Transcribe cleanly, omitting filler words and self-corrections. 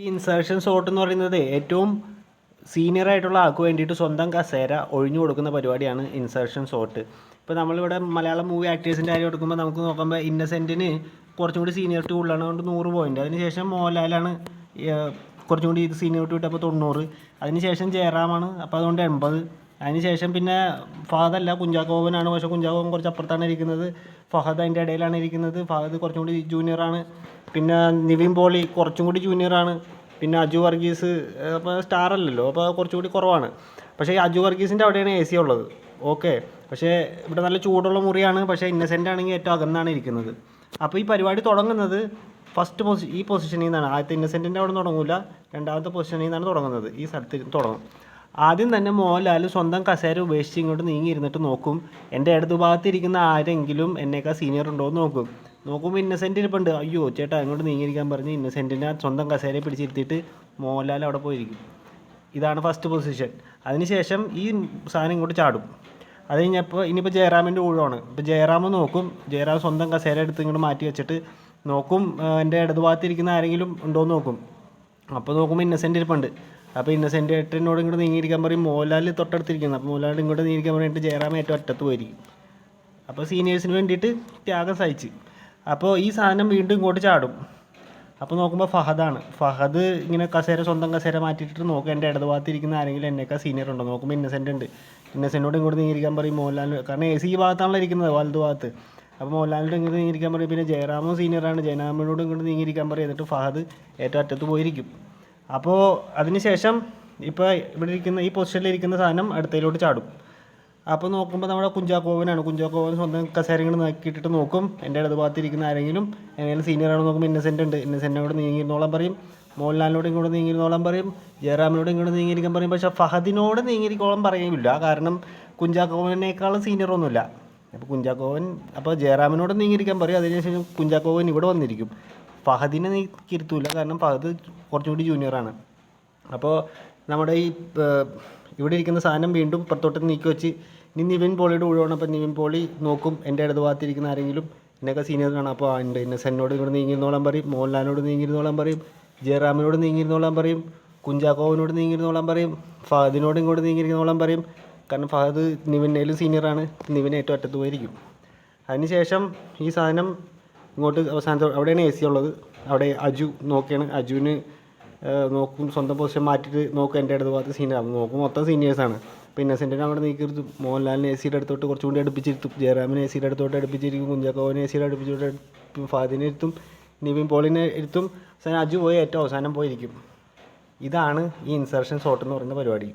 ഈ insertion sort എന്ന് പറയുന്നത് ഏറ്റവും സീനിയർ ആയിട്ടുള്ള ആൾക്ക് വേണ്ടിയിട്ട് സ്വന്തം കസേര ഒഴിഞ്ഞു കൊടുക്കുന്ന പരിപാടിയാണ് ഇൻസേർഷൻ സോർട്ട്. ഇപ്പോൾ നമ്മളിവിടെ മലയാളം മൂവി ആക്ടേഴ്സിൻ്റെ കാര്യം എടുക്കുമ്പോൾ നമുക്ക് നോക്കുമ്പോൾ ഇന്നസെൻറ്റിന് കുറച്ചും കൂടി സീനിയറിറ്റി കൂടുതലാണ്, അതുകൊണ്ട് 100 പോയിൻ്റ്. അതിനുശേഷം മോഹൻലാലാണ് കുറച്ചും കൂടി ഇത് സീനിയറിറ്റി കിട്ടപ്പോൾ 90. അതിനുശേഷം ജയറാമാണ്, അപ്പോൾ അതുകൊണ്ട് 80. അതിനുശേഷം പിന്നെ ഫഹദല്ല, കുഞ്ചാക്കോവനാണ്. പക്ഷേ കുഞ്ചാക്കോവൻ കുറച്ച് അപ്പുറത്താണ് ഇരിക്കുന്നത്, ഫഹദ് അതിൻ്റെ ഇടയിലാണ് ഇരിക്കുന്നത്. ഫഹദ് കുറച്ചും കൂടി ജൂനിയറാണ്. പിന്നെ നിവിൻ പോളി കുറച്ചും കൂടി ജൂനിയറാണ്. പിന്നെ അജു വർഗീസ് അപ്പോൾ സ്റ്റാർ അല്ലല്ലോ, അപ്പോൾ കുറച്ചും കൂടി കുറവാണ്. പക്ഷേ ഈ അജു വർഗീസിൻ്റെ അവിടെയാണ് AC ഉള്ളത്. ഓക്കെ, പക്ഷേ ഇവിടെ നല്ല ചൂടുള്ള മുറിയാണ്. പക്ഷേ ഇന്നസെൻ്റ് ആണെങ്കിൽ ഏറ്റവും അകന്നാണ് ഇരിക്കുന്നത്. അപ്പോൾ ഈ പരിപാടി തുടങ്ങുന്നത് ഈ പൊസിഷനിൽ നിന്നാണ്. ആദ്യത്തെ ഇന്നസെൻറ്റിൻ്റെ അവിടെ തുടങ്ങില്ല, രണ്ടാമത്തെ പൊസിഷനിൽ നിന്നാണ് തുടങ്ങുന്നത്. ഈ സ്ഥലത്ത് തുടങ്ങും. ആദ്യം തന്നെ മോഹൻലാൽ സ്വന്തം കസേര ഉപേക്ഷിച്ച് ഇങ്ങോട്ട് നീങ്ങിയിരുന്നിട്ട് നോക്കും, എൻ്റെ ഇടതു ഭാഗത്തിരിക്കുന്ന ആരെങ്കിലും എന്നേക്കാൾ സീനിയർ ഉണ്ടോ എന്ന് നോക്കുമ്പോൾ ഇന്നസെൻ്റ് ഇരിപ്പുണ്ട്. അയ്യോ ചേട്ടാ ഇങ്ങോട്ട് നീങ്ങിയിരിക്കാൻ പറഞ്ഞ് ഇന്നസെൻറ്റിനെ സ്വന്തം കസേരയെ പിടിച്ചിരുത്തിയിട്ട് മോഹൻലാൽ അവിടെ പോയിരിക്കും. ഇതാണ് ഫസ്റ്റ് പൊസിഷൻ. അതിനുശേഷം ഈ സാധനം ഇങ്ങോട്ട് ചാടും. അത് കഴിഞ്ഞപ്പോൾ ഇനിയിപ്പോൾ ജയറാമിൻ്റെ ഊഴമാണ്. ഇപ്പോൾ ജയറാം നോക്കും, ജയറാം സ്വന്തം കസേര എടുത്ത് ഇങ്ങോട്ട് മാറ്റി വെച്ചിട്ട് നോക്കും, എൻ്റെ ഇടതുഭാഗത്തിരിക്കുന്ന ആരെങ്കിലും ഉണ്ടോ എന്ന് നോക്കും. അപ്പോൾ നോക്കുമ്പോൾ ഇന്നസെൻ്റ് ഇരിപ്പുണ്ട്. അപ്പോൾ ഇന്നസെൻ്റ് ഏട്ടനോട് ഇങ്ങോട്ട് നീങ്ങിയിരിക്കാൻ പറയും. മോഹൻലാൽ തൊട്ടടുത്തിരിക്കുന്നത്. അപ്പോൾ മോഹൻലാൽ ഇങ്ങോട്ട് നീങ്ങിയിരിക്കാൻ പറഞ്ഞിട്ട് ജയറാം ഏറ്റവും അറ്റത്ത് പോയിരിക്കും. അപ്പോൾ സീനിയേഴ്സിന് വേണ്ടിയിട്ട് ത്യാഗം സഹിച്ച്. അപ്പോൾ ഈ സാധനം വീണ്ടും ഇങ്ങോട്ട് ചാടും. അപ്പോൾ നോക്കുമ്പോൾ ഫഹദ് ഇങ്ങനെ സ്വന്തം കസേര മാറ്റിയിട്ട് നോക്കും, എൻ്റെ ഇടതുഭാഗത്തിരിക്കുന്ന ആരെങ്കിലും എന്നേക്കാൾ സീനിയർ ഉണ്ടോ നോക്കുമ്പോൾ ഇന്നസെൻ്റ് ഉണ്ട്. ഇന്നസെൻ്റിനോട് ഇങ്ങോട്ട് നീങ്ങിയിരിക്കാൻ പറയും മോഹൻലാൽ, കാരണം AC ഈ ഭാഗത്താണല്ലോ ഇരിക്കുന്നത്, വലതു ഭാഗത്ത്. അപ്പോൾ മോഹൻലാലിനോട് ഇങ്ങോട്ട് നീങ്ങിയിരിക്കാൻ പറയും. പിന്നെ ജയറാമും സീനിയറാണ്, ജയറാമിനോട് ഇങ്ങോട്ട് നീങ്ങിയിരിക്കാൻ പറയും. എന്നിട്ട് ഫഹദ് ഏറ്റവും അറ്റത്ത് പോയിരിക്കും. അപ്പോൾ അതിനുശേഷം ഇപ്പോൾ ഇവിടെ ഇരിക്കുന്ന ഈ പൊസിഷനിലിരിക്കുന്ന സാധനം അടുത്തതിലോട്ട് ചാടും. അപ്പോൾ നോക്കുമ്പോൾ നമ്മുടെ കുഞ്ചാക്കോവൻ സ്വന്തം കസേര ഇങ്ങനെ നോക്കിയിട്ടിട്ട് നോക്കും, എൻ്റെ ഇടതുഭാഗത്തിരിക്കുന്ന ആരെങ്കിലും സീനിയറാണെന്ന് നോക്കുമ്പോൾ ഇന്നസെൻ്റ് ഉണ്ട്. ഇന്നസെൻ്റിനോട് നീങ്ങിയിരുന്നോളം പറയും. മോഹൻലാലിനോട് ഇങ്ങോട്ട് നീങ്ങിയിരുന്നോളം പറയും. ജയറാമിനോട് ഇങ്ങോട്ട് നീങ്ങിയിരിക്കാൻ പറയും. പക്ഷേ ഫഹദിനോട് നീങ്ങിയിരിക്കോളം പറയില്ല, കാരണം കുഞ്ചാക്കോവനേക്കാളും സീനിയറൊന്നുമില്ല. അപ്പോൾ ജയറാമിനോട് നീങ്ങിയിരിക്കാൻ പറയും. അതിനുശേഷം കുഞ്ചാക്കോവൻ ഇവിടെ വന്നിരിക്കും. ഫഹദിനെ നീക്കിയിരുത്തൂല, കാരണം ഫഹദ് കുറച്ചും കൂടി ജൂനിയറാണ്. അപ്പോൾ നമ്മുടെ ഈ ഇവിടെ ഇരിക്കുന്ന സാധനം വീണ്ടും പുറത്തോട്ട് നീക്കി വെച്ച് ഇനി നിവിൻ പോളിയുടെ ഊഴമാണ്. അപ്പോൾ നിവിൻ പോളി നോക്കും, എൻ്റെ ഇടതുഭാഗത്തിരിക്കുന്ന ആരെങ്കിലും എന്നൊക്കെ സീനിയറാണ്. അപ്പോൾ ഉണ്ട്. ഇന്നസെൻ്റിനോട് ഇങ്ങോട്ട് നീങ്ങിയിരുന്നോളാൻ പറയും. മോഹൻലാലിനോട് നീങ്ങിയിരുന്നോളാൻ പറയും. ജയറാമിനോട് നീങ്ങിയിരുന്നോളാൻ പറയും. കുഞ്ചാക്കോവനോട് നീങ്ങിയിരുന്നോളാൻ പറയും. ഫഹദിനോട് ഇങ്ങോട്ട് നീങ്ങിയിരുന്നോളാൻ പറയും, കാരണം ഫഹദ് നിവിനേലും സീനിയറാണ്. നിവിൻ ഏറ്റവും അറ്റത്ത് പോയിരിക്കും. അതിനുശേഷം ഈ സാധനം ഇങ്ങോട്ട് അവസാനത്തെ അവിടെയാണ് AC ഉള്ളത്. അവിടെ അജു നോക്കിയാണ്. അജുവിന് നോക്കും, സ്വന്തം പൊസിഷൻ മാറ്റിയിട്ട് നോക്കും, എൻ്റെ ഇടതുഭാഗത്ത് സീനിയർ നോക്കും. മൊത്തം സീനിയേഴ്സാണ്. അപ്പോൾ ഇന്നസെൻറ്റിനെ അവിടെ നീക്കിയിരുത്തും. മോഹൻലാലിനെ AC അടുത്തോട്ട് കുറച്ചുകൂടി അടുപ്പിച്ചിരുത്തും. ജയറാമിനെ AC അടുത്തോട്ട് അടുപ്പിച്ചിരിക്കും. കുഞ്ചാക്കോവനെ AC അടുപ്പിച്ചോട്ട് ഫഹദിനെ ഇരുത്തും. നിവിൻ പോളിനെ ഇരുത്തും. അവസാനം അജു പോയി ഏറ്റവും അവസാനം പോയിരിക്കും. ഇതാണ് ഈ ഇൻസേർഷൻ സോർട്ട് എന്ന് പറയുന്ന പരിപാടി.